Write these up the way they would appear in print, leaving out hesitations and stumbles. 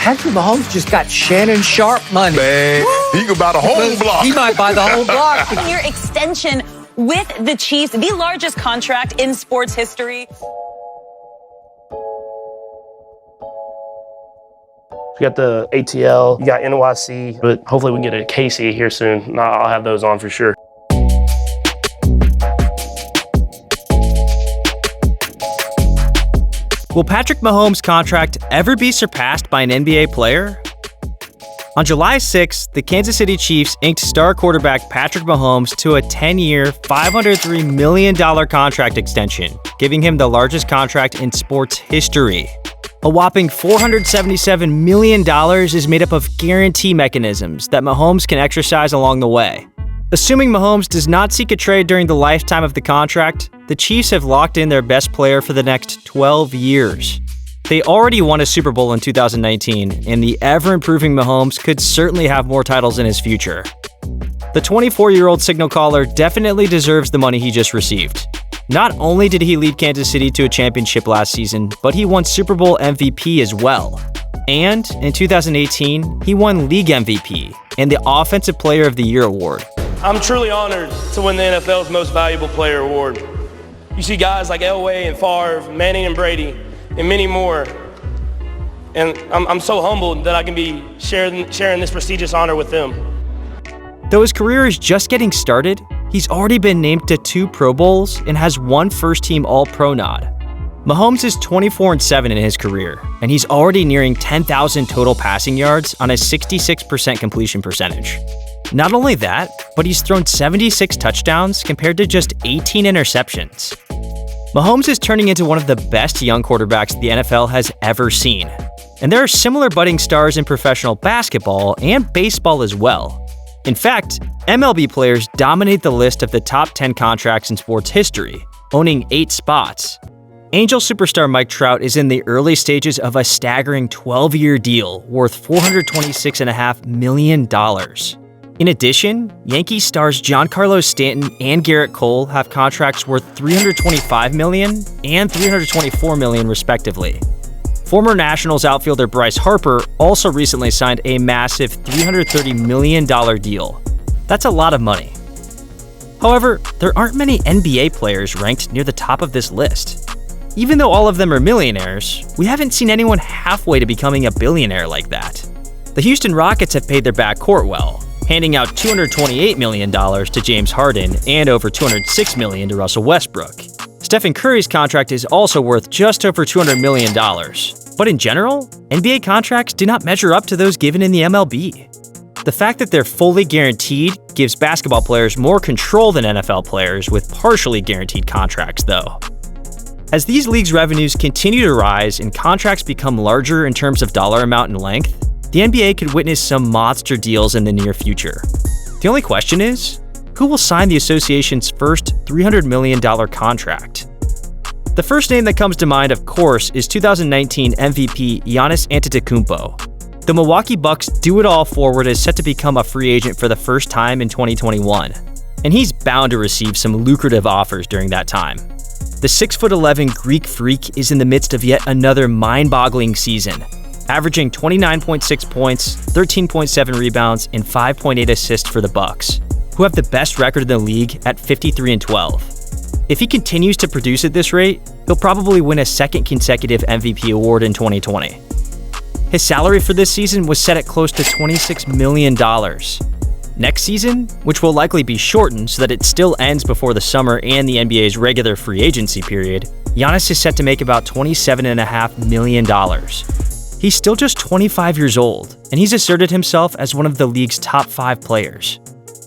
Patrick Mahomes just got Shannon Sharp money. Man, he could buy the whole block. He might buy the whole block. Your extension with the Chiefs, the largest contract in sports history. We got the ATL, you got NYC, but hopefully we can get a KC here soon. I'll have those on for sure. Will Patrick Mahomes' contract ever be surpassed by an NBA player? On July 6th, the Kansas City Chiefs inked star quarterback Patrick Mahomes to a 10-year, $503 million contract extension, giving him the largest contract in sports history. A whopping $477 million is made up of guarantee mechanisms that Mahomes can exercise along the way. Assuming Mahomes does not seek a trade during the lifetime of the contract, the Chiefs have locked in their best player for the next 12 years. They already won a Super Bowl in 2019, and the ever-improving Mahomes could certainly have more titles in his future. The 24-year-old signal caller definitely deserves the money he just received. Not only did he lead Kansas City to a championship last season, but he won Super Bowl MVP as well. And in 2018, he won League MVP and the Offensive Player of the Year award. I'm truly honored to win the NFL's Most Valuable Player award. You see guys like Elway and Favre, Manning and Brady, and many more. And I'm so humbled that I can be sharing this prestigious honor with them. Though his career is just getting started, he's already been named to 2 Pro Bowls and has 1 first-team All-Pro nod. Mahomes is 24-7 in his career, and he's already nearing 10,000 total passing yards on a 66% completion percentage. Not only that, but he's thrown 76 touchdowns compared to just 18 interceptions. Mahomes is turning into one of the best young quarterbacks the NFL has ever seen. And there are similar budding stars in professional basketball and baseball as well. In fact, MLB players dominate the list of the top 10 contracts in sports history, owning 8 spots. Angel superstar Mike Trout is in the early stages of a staggering 12-year deal worth $426.5 million. In addition, Yankees stars Giancarlo Stanton and Garrett Cole have contracts worth $325 million and $324 million respectively. Former Nationals outfielder Bryce Harper also recently signed a massive $330 million deal. That's a lot of money. However, there aren't many NBA players ranked near the top of this list. Even though all of them are millionaires, we haven't seen anyone halfway to becoming a billionaire like that. The Houston Rockets have paid their backcourt well, handing out $228 million to James Harden and over $206 million to Russell Westbrook. Stephen Curry's contract is also worth just over $200 million. But in general, NBA contracts do not measure up to those given in the MLB. The fact that they're fully guaranteed gives basketball players more control than NFL players with partially guaranteed contracts, though. As these leagues' revenues continue to rise and contracts become larger in terms of dollar amount and length, the NBA could witness some monster deals in the near future. The only question is, who will sign the association's first $300 million contract? The first name that comes to mind, of course, is 2019 MVP Giannis Antetokounmpo. The Milwaukee Bucks do-it-all forward is set to become a free agent for the first time in 2021, and he's bound to receive some lucrative offers during that time. The 6'11" Greek freak is in the midst of yet another mind-boggling season, averaging 29.6 points, 13.7 rebounds, and 5.8 assists for the Bucks, who have the best record in the league at 53-12. If he continues to produce at this rate, he'll probably win a second consecutive MVP award in 2020. His salary for this season was set at close to $26 million. Next season, which will likely be shortened so that it still ends before the summer and the NBA's regular free agency period, Giannis is set to make about $27.5 million. He's still just 25 years old, and he's asserted himself as one of the league's top 5 players.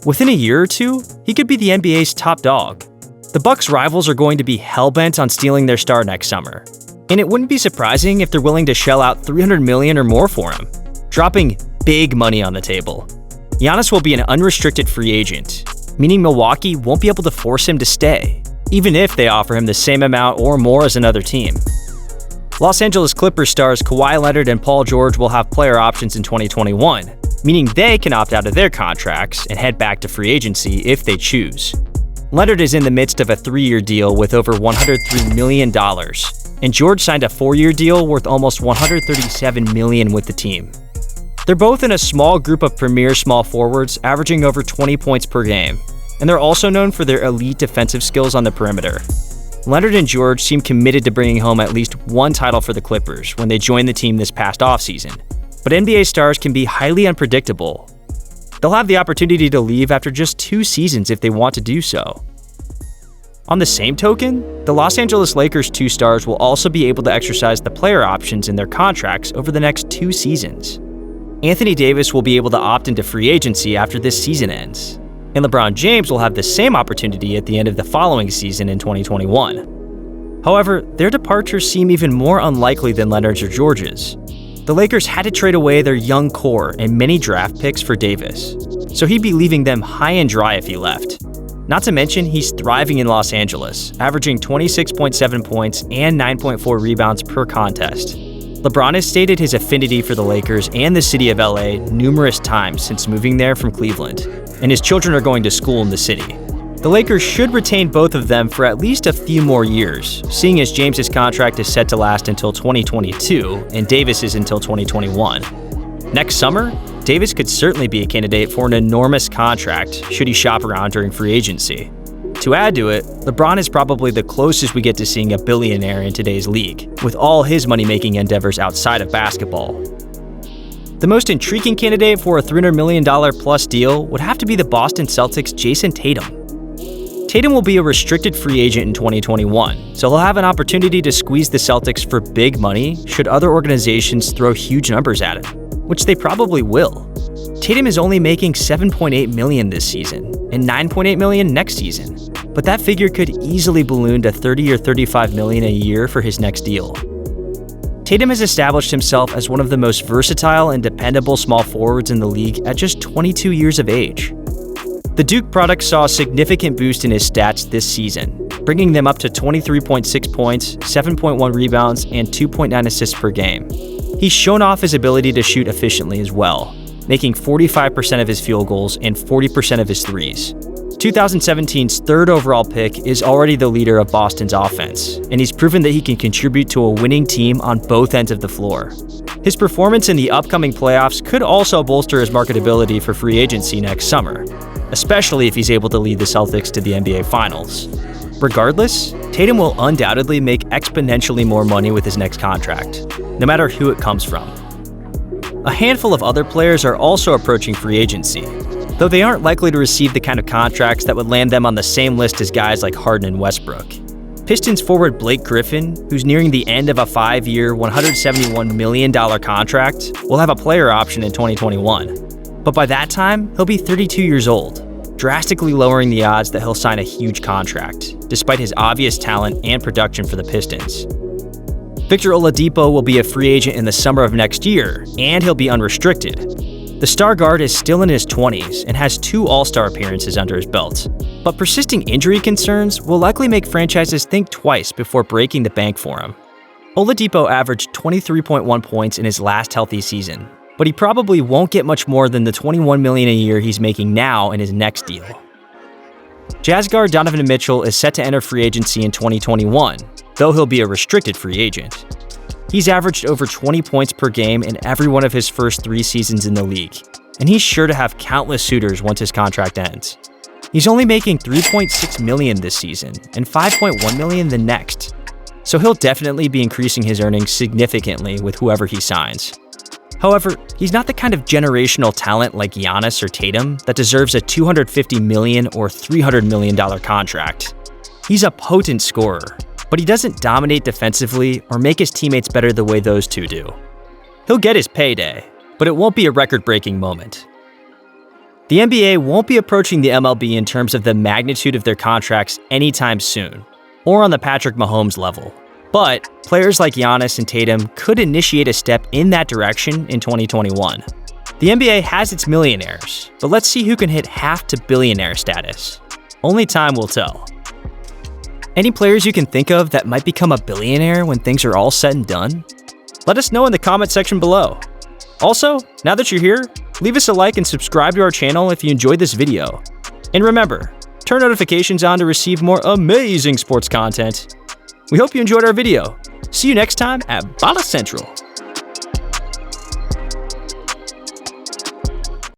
Within a year or two, he could be the NBA's top dog. The Bucks' rivals are going to be hell-bent on stealing their star next summer, and it wouldn't be surprising if they're willing to shell out $300 million or more for him, dropping big money on the table. Giannis will be an unrestricted free agent, meaning Milwaukee won't be able to force him to stay, even if they offer him the same amount or more as another team. Los Angeles Clippers stars Kawhi Leonard and Paul George will have player options in 2021, meaning they can opt out of their contracts and head back to free agency if they choose. Leonard is in the midst of a 3-year deal with over $103 million, and George signed a 4-year deal worth almost $137 million with the team. They're both in a small group of premier small forwards averaging over 20 points per game, and they're also known for their elite defensive skills on the perimeter. Leonard and George seem committed to bringing home at least one title for the Clippers when they joined the team this past offseason, but NBA stars can be highly unpredictable. They'll have the opportunity to leave after just 2 seasons if they want to do so. On the same token, the Los Angeles Lakers' 2 stars will also be able to exercise the player options in their contracts over the next 2 seasons. Anthony Davis will be able to opt into free agency after this season ends, and LeBron James will have the same opportunity at the end of the following season in 2021. However, their departures seem even more unlikely than Leonard's or George's. The Lakers had to trade away their young core and many draft picks for Davis, so he'd be leaving them high and dry if he left. Not to mention, he's thriving in Los Angeles, averaging 26.7 points and 9.4 rebounds per contest. LeBron has stated his affinity for the Lakers and the city of LA numerous times since moving there from Cleveland, and his children are going to school in the city. The Lakers should retain both of them for at least a few more years, seeing as James's contract is set to last until 2022 and Davis's until 2021. Next summer, Davis could certainly be a candidate for an enormous contract should he shop around during free agency. To add to it, LeBron is probably the closest we get to seeing a billionaire in today's league, with all his money-making endeavors outside of basketball. The most intriguing candidate for a $300 million plus deal would have to be the Boston Celtics' Jason Tatum. Tatum will be a restricted free agent in 2021, so he'll have an opportunity to squeeze the Celtics for big money should other organizations throw huge numbers at him, which they probably will. Tatum is only making $7.8 million this season and $9.8 million next season, but that figure could easily balloon to $30 or $35 million a year for his next deal. Tatum has established himself as one of the most versatile and dependable small forwards in the league at just 22 years of age. The Duke product saw a significant boost in his stats this season, bringing them up to 23.6 points, 7.1 rebounds, and 2.9 assists per game. He's shown off his ability to shoot efficiently as well, making 45% of his field goals and 40% of his threes. 2017's 3rd overall pick is already the leader of Boston's offense, and he's proven that he can contribute to a winning team on both ends of the floor. His performance in the upcoming playoffs could also bolster his marketability for free agency next summer, especially if he's able to lead the Celtics to the NBA Finals. Regardless, Tatum will undoubtedly make exponentially more money with his next contract, no matter who it comes from. A handful of other players are also approaching free agency, though they aren't likely to receive the kind of contracts that would land them on the same list as guys like Harden and Westbrook. Pistons forward Blake Griffin, who's nearing the end of a 5-year, $171 million contract, will have a player option in 2021. But by that time, he'll be 32 years old, drastically lowering the odds that he'll sign a huge contract, despite his obvious talent and production for the Pistons. Victor Oladipo will be a free agent in the summer of next year, and he'll be unrestricted. The star guard is still in his 20s and has 2 All-Star appearances under his belt, but persisting injury concerns will likely make franchises think twice before breaking the bank for him. Oladipo averaged 23.1 points in his last healthy season, but he probably won't get much more than the $21 million a year he's making now in his next deal. Jazz guard Donovan Mitchell is set to enter free agency in 2021, though he'll be a restricted free agent. He's averaged over 20 points per game in every one of his first 3 seasons in the league, and he's sure to have countless suitors once his contract ends. He's only making $3.6 million this season and $5.1 million the next, so he'll definitely be increasing his earnings significantly with whoever he signs. However, he's not the kind of generational talent like Giannis or Tatum that deserves a $250 million or $300 million contract. He's a potent scorer, but he doesn't dominate defensively or make his teammates better the way those two do. He'll get his payday, but it won't be a record-breaking moment. The NBA won't be approaching the MLB in terms of the magnitude of their contracts anytime soon, or on the Patrick Mahomes level. But players like Giannis and Tatum could initiate a step in that direction in 2021. The NBA has its millionaires, but let's see who can hit half to billionaire status. Only time will tell. Any players you can think of that might become a billionaire when things are all said and done? Let us know in the comment section below. Also, now that you're here, leave us a like and subscribe to our channel if you enjoyed this video. And remember, Turn notifications on to receive more amazing sports content. We hope you enjoyed our video. See you next time at Bala Central.